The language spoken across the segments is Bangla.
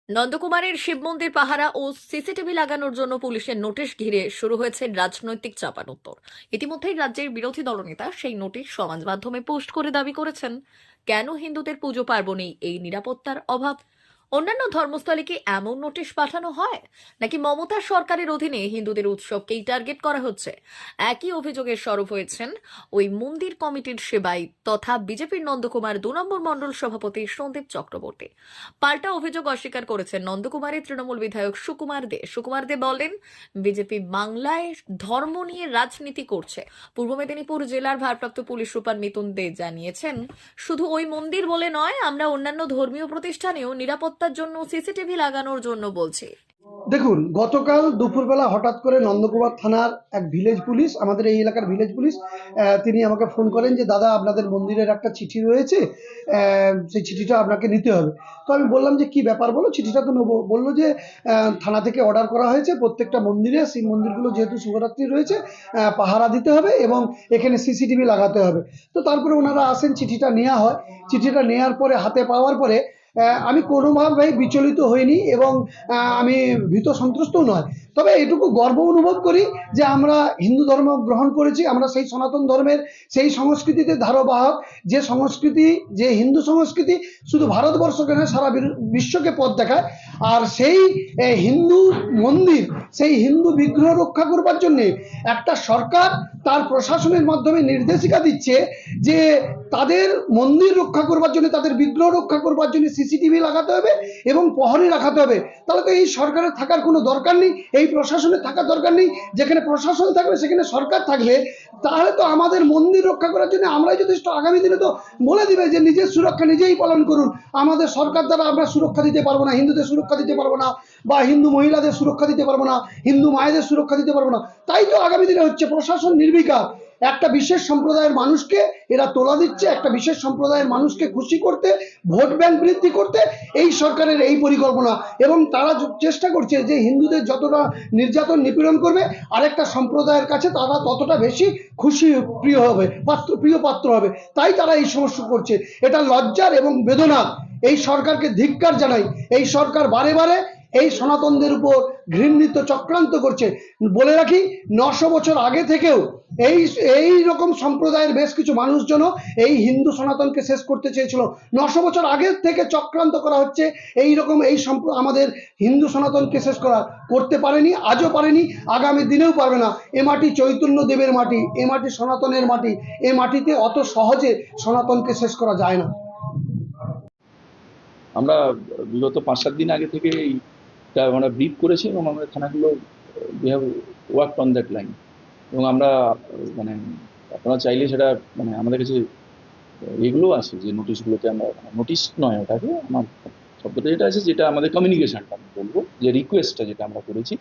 নন্দকুমারের শিব মন্দির পাহারা ও সিসিটিভি লাগানোর জন্য পুলিশের নোটিশ ঘিরে শুরু হয়েছে রাজনৈতিক চাপানোত্তর। ইতিমধ্যেই রাজ্যের বিরোধী দলনেতা সেই নোটিশ সমাজ মাধ্যমে পোস্ট করে দাবি করেছেন, কেন হিন্দুদের পুজো পার্বণেই এই নিরাপত্তার অভাব? অন্যান্য ধর্মস্থলে কি এমন নোটিশ পাঠানো হয়, নাকি মমতা সরকারের অধীনে হিন্দুদের উৎসবকেই টার্গেট করা হচ্ছে? একই অভিযোগের সরব হয়েছেন ওই মন্দির কমিটির সেবাই তথা বিজেপির নন্দকুমার 2 নম্বর মণ্ডল সভাপতি সন্দীপ চক্রবর্তী। পাল্টা অভিযোগ অস্বীকার করেছেন নন্দকুমারের তৃণমূল বিধায়ক সুকুমার দে। সুকুমার দে বলেন, বিজেপি বাংলায় ধর্ম নিয়ে রাজনীতি করছে। পূর্ব মেদিনীপুর জেলার ভারপ্রাপ্ত পুলিশ সুপার মিতুন দে জানিয়েছেন, শুধু ওই মন্দির বলে নয়, আমরা অন্যান্য ধর্মীয় প্রতিষ্ঠানেও নিরাপত্তার জন্য সিসিটিভি লাগানোর জন্য বলছি। দেখুন, গতকাল দুপুরবেলা হঠাৎ করে নন্দকুমার থানার এক ভিলেজ পুলিশ, আমাদের এই এলাকার ভিলেজ পুলিশ, তিনি আমাকে ফোন করেন যে দাদা, আপনাদের মন্দিরের একটা চিঠি রয়েছে, সেই চিঠিটা আপনাকে নিতে হবে। তো আমি বললাম যে কি ব্যাপার, বলো, চিঠিটা তো নেবো। বললো যে থানা থেকে অর্ডার করা হয়েছে, প্রত্যেকটা মন্দিরে, সেই মন্দিরগুলো যেহেতু শিবরাত্রি রয়েছে, পাহারা দিতে হবে এবং এখানে সিসিটিভি লাগাতে হবে। তো তারপরে ওনারা আসেন, চিঠিটা নেওয়া হয়। চিঠিটা নেওয়ার পরে, হাতে পাওয়ার পরে আমি কোনোভাবেই বিচলিত হইনি এবং আমি ভীত সন্ত্রস্তও নয়। তবে এটুকু গর্ব অনুভব করি যে আমরা হিন্দু ধর্ম গ্রহণ করেছি, আমরা সেই সনাতন ধর্মের সেই সংস্কৃতিতে ধারবাহক, যে সংস্কৃতি, যে হিন্দু সংস্কৃতি শুধু ভারতবর্ষকে নয়, সারা বিশ্বকে পথ দেখায়। আর সেই হিন্দু মন্দির, সেই হিন্দু বিগ্রহ রক্ষা করবার জন্যে একটা সরকার তার প্রশাসনের মাধ্যমে নির্দেশিকা দিচ্ছে যে তাদের মন্দির রক্ষা করবার জন্য, তাদের বিগ্রহ রক্ষা করবার জন্য সিসিটিভি লাগাতে হবে এবং প্রহরী রাখাতে হবে। তাহলে তো এই সরকারের থাকার কোনো দরকার নেই, এই প্রশাসনের থাকার দরকার নেই। যেখানে প্রশাসন থাকবে সেখানে সরকার থাকবে। তাহলে তো আমাদের মন্দির রক্ষা করার জন্য আমরাই যথেষ্ট। আগামী দিনে তো বলে দিবে যে নিজের সুরক্ষা নিজেই পালন করুন, আমাদের সরকার দ্বারা আমরা সুরক্ষা দিতে পারবো না, হিন্দুদের সুরক্ষা দিতে পারবো না, বা হিন্দু মহিলাদের সুরক্ষা দিতে পারবো না, হিন্দু মায়েদের সুরক্ষা দিতে পারবো না। তাই তো আগামী দিনে হচ্ছে, প্রশাসন নির্বিকার। একটা বিশেষ সম্প্রদায়ের মানুষকে এরা তোলা দিচ্ছে, একটা বিশেষ সম্প্রদায়ের মানুষকে খুশি করতে, ভোট ব্যাংক বৃদ্ধি করতে এই সরকারের এই পরিকল্পনা। এবং তারা চেষ্টা করছে যে হিন্দুদের যতটা নির্যাতন নিপীড়ন করবে, আরেকটা সম্প্রদায়ের কাছে তারা ততটা বেশি খুশি, প্রিয় হবে, প্রিয় পাত্র হবে। তাই তারা এই সমস্যা করছে। এটা লজ্জার এবং বেদনার। এই সরকারকে ধিক্কার জানাই। এই সরকার বারে বারে এই সনাতনদের উপর ঘৃণিত চক্রান্ত করছে। বলে রাখি, 900 বছর আগে থেকেও এই রকম সম্প্রদায়ের বেশ কিছু মানুষজন এই হিন্দু সনাতনকে শেষ করতে চেয়েছিল। 900 বছর আগে থেকে চক্রান্ত করা হচ্ছে এই রকম, আমাদের হিন্দু সনাতনকে শেষ করতে পারেনি, আজও পারেনি, আগামী দিনেও পারবে না। এ মাটি চৈতন্য দেবের মাটি, এ মাটি সনাতনের মাটি। এ মাটিতে অত সহজে সনাতনকে শেষ করা যায় না। আমরা বিগত 5-7 দিন আগে থেকে আমরা ব্রিফ করেছি এবং আমরা থানাগুলো we have worked on that line. এবং আমরা মানে আপনারা চাইলে সেটা মানে আমাদের কাছে এগুলো আছে যে নোটিশগুলোতে আমরা, নোটিশ নয় ওটাকে, আমার শব্দটা যেটা আছে, যেটা আমাদের কমিউনিকেশনটা আমি বলবো, যে রিকোয়েস্টটা যেটা আমরা করেছি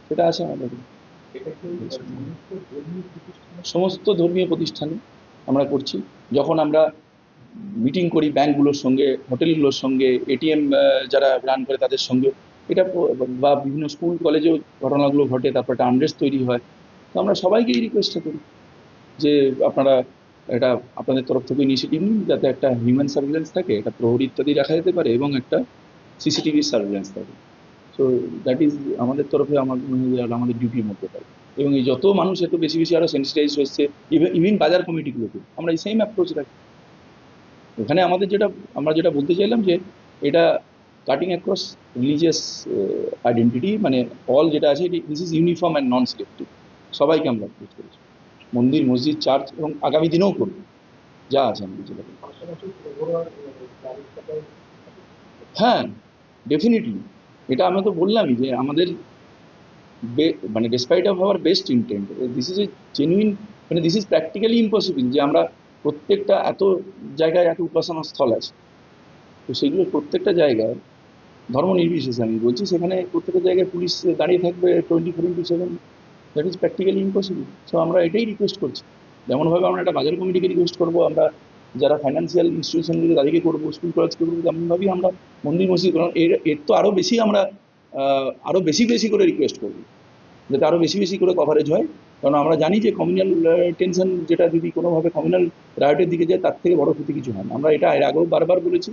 সেটা আছে আমাদের সমস্ত ধর্মীয় প্রতিষ্ঠানে আমরা করছি। যখন আমরা মিটিং করি ব্যাংকগুলোর সঙ্গে, হোটেলগুলোর সঙ্গে, এটিএম যারা রান করে তাদের সঙ্গে, এটা বা বিভিন্ন স্কুল কলেজেও ঘটনাগুলো ঘটে, তারপর একটা আনরেস্ট তৈরি হয়। তো আমরা সবাইকে এই রিকোয়েস্টটা করি যে আপনারা এটা আপনাদের তরফ থেকে ইনিশিয়েটিভ নিন, যাতে একটা হিউম্যান সার্ভিলেন্স থাকে, একটা প্রহরী ইত্যাদি রাখা যেতে পারে এবং একটা সিসিটিভি সার্ভিলেন্স থাকে। সো দ্যাট ইজ আমাদের তরফে আমাদের ডিউটির মধ্যে পাই। এবং এই যত মানুষ এত বেশি বেশি আরও সেন্সিটাইজ হচ্ছে, ইভেন বাজার কমিটিগুলোকে আমরা এই সেম অ্যাপ্রোচ রাখি। এখানে আমরা যেটা বলতে চাইলাম যে এটা কাটিং অ্যাক্রস রিলিজিয়াস আইডেন্টিটি, মানে অল যেটা আছে, this is uniform and non selective. সবাইকে আমরা অ্যাপ্রোচ করেছি, মন্দির, মসজিদ, চার্চ, এবং আগামী দিনেও করব যা আছে আমাদের জেলাতে। হ্যাঁ, ডেফিনেটলি। এটা আমি তো বললামই যে আমাদের মানে despite of our best intent, this is a genuine, মানে দিস ইজ প্র্যাকটিক্যালি ইম্পসিবল যে আমরা প্রত্যেকটা এত জায়গায় এত উপাসনা স্থল আছে, তো সেগুলো প্রত্যেকটা জায়গায় ধর্ম নির্বিশেষে আমি বলছি, সেখানে প্রত্যেকটা জায়গায় পুলিশ দাঁড়িয়ে থাকবে 24/7। That is practically impossible. So আমরা এটাই রিকোয়েস্ট করছি। যেমনভাবে আমরা একটা বাজার কমিটিকে রিকোয়েস্ট করবো, আমরা যারা ফাইন্যান্সিয়াল ইনস্টিটিউশনগুলো তাদেরকে করবো, স্কুল কলেজকে করবো, তেমনভাবেই আমরা মন্দির মসজিদ, কারণ এর তো আরও বেশি আমরা আরও বেশি বেশি করে রিকোয়েস্ট করবো, যাতে আরও বেশি বেশি করে কভারেজ হয়। কারণ আমরা জানি যে কমিউনাল টেনশন যেটা যদি কোনোভাবে কমিউনাল রায়টের দিকে যায়, তার থেকে বড় ক্ষতি কিছু হয় না। আমরা এটা এর আগেও বারবার বলেছি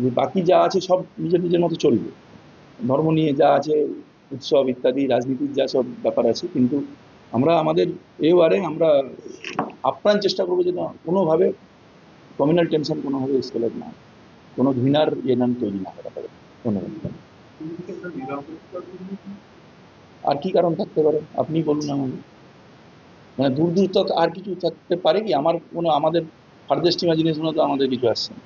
যে বাকি যা আছে সব নিজের নিজের মতো চলবে, ধর্ম নিয়ে যা আছে উৎসব ইত্যাদি রাজনীতির যা সব ব্যাপার আছে, কিন্তু আমরা আমাদের এবারে আমরা আপ্রাণ চেষ্টা করবো যে না কোনোভাবে কমিউনাল টেনশন কোনোভাবে এসকেলেট না হয়, কোনো ঘৃণার নাম তৈরি না হয় ব্যাপারে। ধন্যবাদ। আর কি কারণ থাকতে পারে আপনি বলুন আমাকে, মানে দূর দূর তক আর কিছু থাকতে পারে কি? আমাদের ফার্দেস্ট ইমাজিনেশনে তো আমাদের কিছু আসছে না।